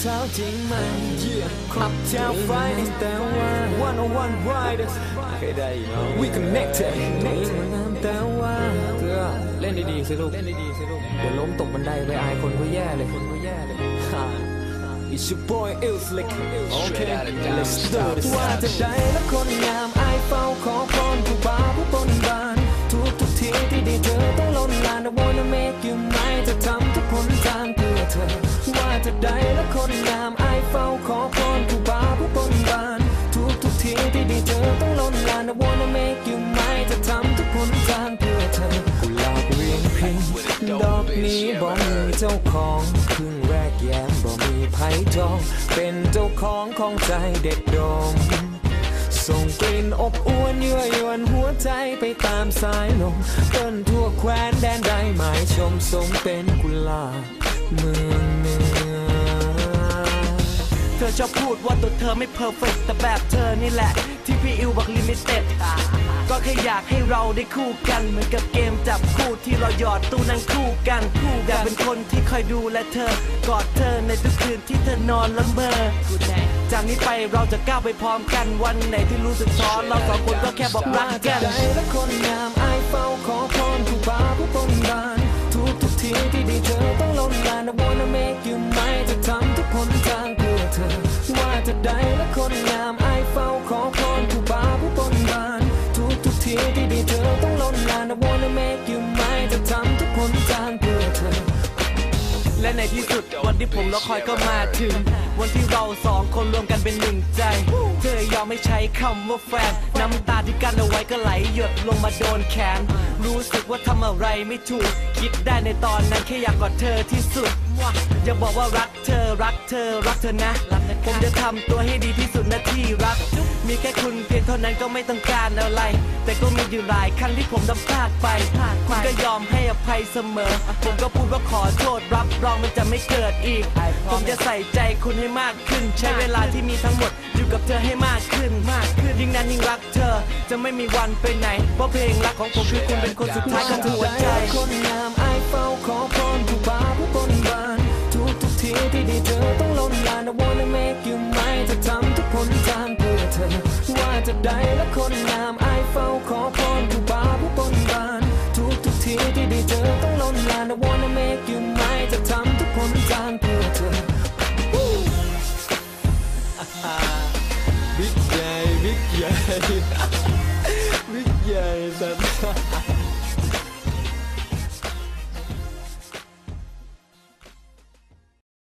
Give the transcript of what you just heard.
เท้าจริงไหมขับเท้าไฟแต่ว่า one riders we connected นี่มันงามแต่ว่าเล่นดีๆสิลูกเดี๋ยวล้มตกบันไดไปอายคนก็แย่เลย It's your boy Illslick Okay let's do this ว่าจะได้และคนงามอายเฝ้าขอพรผู้บ่าวผู้บนบานทุกทีที่ได้เจอต้องล้นลาน I wanna make you mine จะทำทุกหนทางเพื่อเธอว่าจะได้และคนงามอายเฝ้าขอพรผู้บ่าวผู้บนบานทุกทีที่ได้เจอต้องล้นลาน I wanna make you mine จะทำทุกหนทางเพื่อเธอกุหลาบเวียงพิงดอกนี้บ่มีเจ้าของพึ่งแรกแย้มบ่มีไผ่จองเป็นเจ้าของใจเด็ดดมส่งกลิ่นอบอวนยั่วยวนหัวใจไปตามสายลมเปิ้นทั่วแคว้นแดนใดหมายชมสมเป็นกุหลาบเมืองเหนือเธอชอบพูดว่าตัวเธอไม่เพอร์เฟกต์แต่แบบเธอนี่แหละที่พี่อิวบอกลิมิเต็ดก็แค่อยากให้เราได้คู่กันเหมือนกับเกมจับคู่ที่เราหยอดตู้นั่งคู่กันอยากเป็นคนที่คอยดูแลเธอกอดเธอในทุกคืนที่เธอนอนละเมอจากนี้ไปเราจะก้าวไปพร้อมกันวันไหนที่รู้สึกท้อเราสองคนก็แค่บอกรักกันและคนงามอายเฝ้าขอพรผู้บ่าวผู้บนบานทุกทีที่ได้เจอต้องล้นลาน I wanna make you mine จะทำทุกหนทางเพื่อเธอว่าจะได้และคนงามอายเฝ้าขอพรผู้บ่าวผู้บนบานทุกทีที่ได้เจอต้องล้นลาน I wanna make you mine จะทำทุกหนทางเพื่อเธอและในที่สุดวันที่ผมรอคอยก็มาถึงวันที่เราสองคนรวมกันเป็นหนึ่งใจเธอยอมไม่ใช้คำว่าแฟนน้ำตาที่กั้นเอาไว้ก็ไหลหยดลงมาโดนแขนรู้สึกว่าทำอะไรไม่ถูกคิดได้ในตอนนั้นแค่อยากกอดเธอที่สุดอย่าบอกว่ารักเธอนะผมจะทำตัวให้ดีที่สุดนะที่รักมีแค่คุณเพียงเท่านั้นก็ไม่ต้องการอะไรแต่ก็มีอยู่หลายครั้งที่ผมทำพลาดไปคุณก็ยอมให้อภัยเสมอผมก็พูดว่าขอโทษรับรองมันจะไม่เกิดอีกผมจะใส่ใจคุณให้มากขึ้นใช้เวลาที่มีทั้งหมดอยู่กับเธอให้มากขึ้นยิ่งนานยิ่งรักเธอจะไม่มีวันไปไหนเพราะเพลงรักของผมคือคุณเป็นคนสุดท้ายของหัวใจคนงามอายเฝ้าขอพรผู้บ่าวผู้บนบานทุกทีที่ได้เจอต้องล้นลาน I wanna make you mine จะทำทุกหนทางเพื่อเธอว่าจะได้และคนงามอายเฝ้าขอพรผู้บ่าวผู้บนบานทุกทีที่ได้เจอต้องล้นลาน I wanna make you mine จะทำทุกหนทางเพื่อเธอบิ๊กใหญ่บิ๊กใหญ่สัส